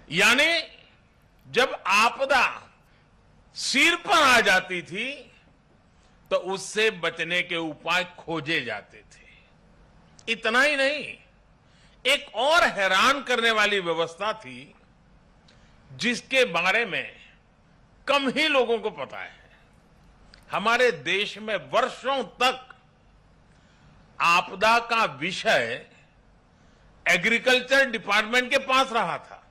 यानी जब आपदा सिर पर आ जाती थी तो उससे बचने के उपाय खोजे जाते थे। इतना ही नहीं, एक और हैरान करने वाली व्यवस्था थी जिसके बारे में कम ही लोगों को पता है। हमारे देश में वर्षों तक आपदा का विषय एग्रीकल्चर डिपार्टमेंट के पास रहा था।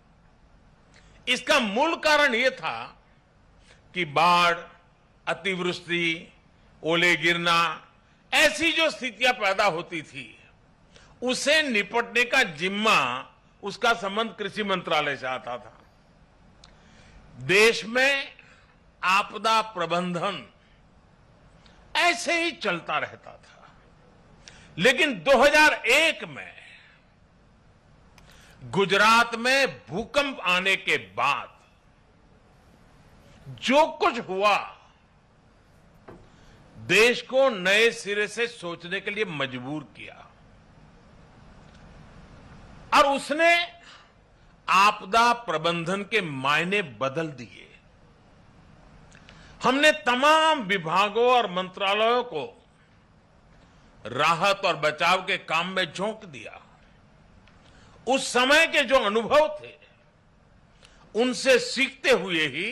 इसका मूल कारण यह था कि बाढ़, अतिवृष्टि, ओले गिरना, ऐसी जो स्थितियां पैदा होती थी उसे निपटने का जिम्मा, उसका संबंध कृषि मंत्रालय से आता था। देश में आपदा प्रबंधन ऐसे ही चलता रहता था। लेकिन 2001 में गुजरात में भूकंप आने के बाद जो कुछ हुआ, देश को नए सिरे से सोचने के लिए मजबूर किया और उसने आपदा प्रबंधन के मायने बदल दिए। हमने तमाम विभागों और मंत्रालयों को राहत और बचाव के काम में झोंक दिया। उस समय के जो अनुभव थे उनसे सीखते हुए ही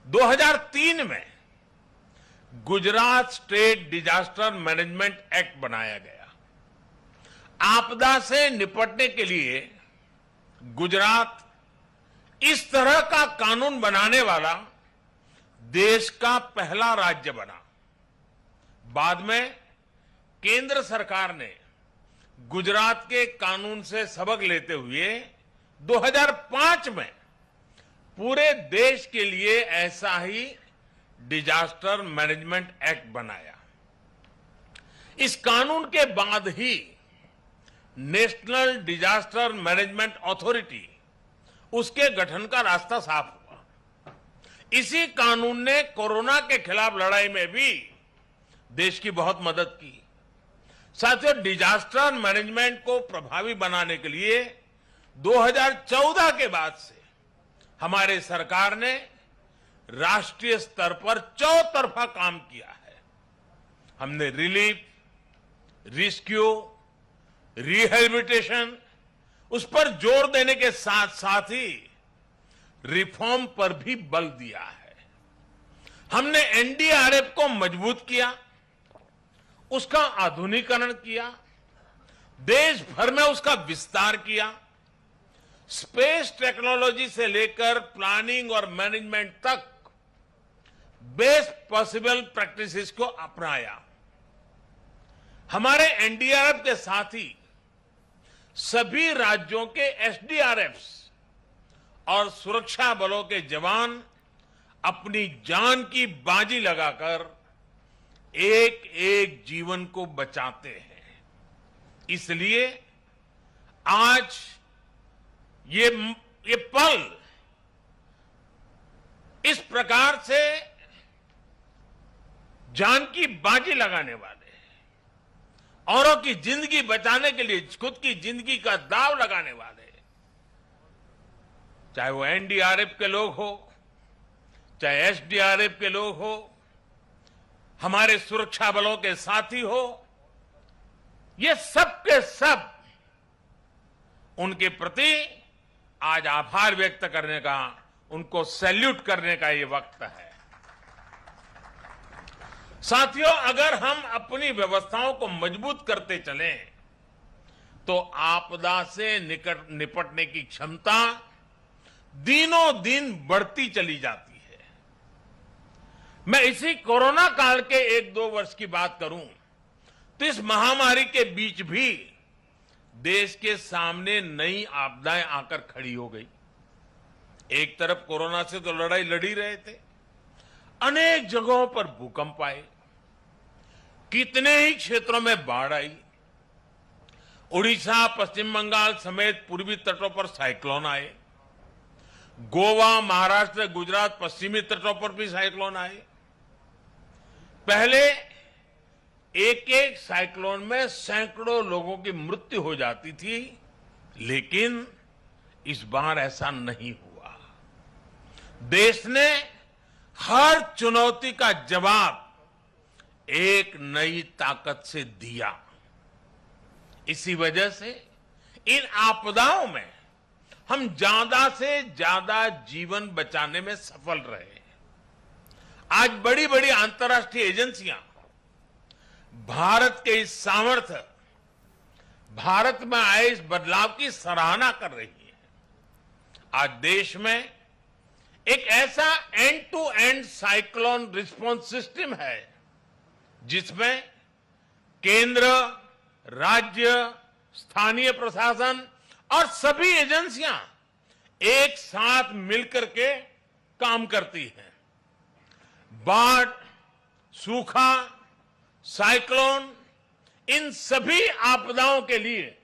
2003 में Gujarat state disaster management act बनाया गया। आपदा से निपटने के लिए गुजरात इस तरह का कानून बनाने वाला देश का पहला राज्य बना। बाद में केंद्र सरकार ने गुजरात के कानून से सबक लेते हुए 2005 में पूरे देश के लिए ऐसा ही डिजास्टर मैनेजमेंट एक्ट बनाया। इस कानून के बाद ही नेशनल डिजास्टर मैनेजमेंट अथॉरिटी, उसके गठन का रास्ता साफ हुआ। इसी कानून ने कोरोना के खिलाफ लड़ाई में भी देश की बहुत मदद की। साथियों, डिजास्टर मैनेजमेंट को प्रभावी बनाने के लिए 2014 के बाद से हमारे सरकार ने राष्ट्रीय स्तर पर चौतरफा काम किया है। हमने रिलीफ, रेस्क्यू, रिहेबिलिटेशन, उस पर जोर देने के साथ साथ ही रिफॉर्म पर भी बल दिया है। हमने एनडीआरएफ को मजबूत किया, उसका आधुनिकीकरण किया, देश भर में उसका विस्तार किया। स्पेस टेक्नोलॉजी से लेकर प्लानिंग और मैनेजमेंट तक बेस्ट पॉसिबल प्रैक्टिसेस को अपनाया। हमारे एनडीआरएफ के साथ ही सभी राज्यों के एसडीआरएफ और सुरक्षा बलों के जवान अपनी जान की बाजी लगाकर एक एक जीवन को बचाते हैं। इसलिए आज ये पल इस प्रकार से जान की बाजी लगाने वाले, औरों की जिंदगी बचाने के लिए खुद की जिंदगी का दांव लगाने वाले, चाहे वो एनडीआरएफ के लोग हो, चाहे एसडीआरएफ के लोग हो, हमारे सुरक्षा बलों के साथी हो, ये सब के सब उनके प्रति आज आभार व्यक्त करने का, उनको सैल्यूट करने का ये वक्त है। साथियों, अगर हम अपनी व्यवस्थाओं को मजबूत करते चलें तो आपदा से निपटने की क्षमता दिनों दिन बढ़ती चली जाती है। मैं इसी कोरोना काल के 1-2 वर्ष की बात करूं तो इस महामारी के बीच भी देश के सामने नई आपदाएं आकर खड़ी हो गई। एक तरफ कोरोना से तो लड़ाई लड़ी रहे थे, अनेक जगहों पर भूकंप आए, कितने ही क्षेत्रों में बाढ़ आई, उड़ीसा, पश्चिम बंगाल समेत पूर्वी तटों पर साइक्लोन आए, गोवा, महाराष्ट्र, गुजरात, पश्चिमी तटों पर भी साइक्लोन आए। पहले एक एक साइक्लोन में सैकड़ों लोगों की मृत्यु हो जाती थी, लेकिन इस बार ऐसा नहीं हुआ। देश ने हर चुनौती का जवाब एक नई ताकत से दिया। इसी वजह से इन आपदाओं में हम ज्यादा से ज्यादा जीवन बचाने में सफल रहे। आज बड़ी बड़ी अंतर्राष्ट्रीय एजेंसियां भारत के इस सामर्थ्य, भारत में आए इस बदलाव की सराहना कर रही है। आज देश में एक ऐसा end to end cyclone response system है जिसमें केंद्र, राज्य, स्थानीय प्रशासन और सभी एजेंसियां एक साथ मिलकर के काम करती हैं। बाढ़, सूखा, साइक्लोन, इन सभी आपदाओं के लिए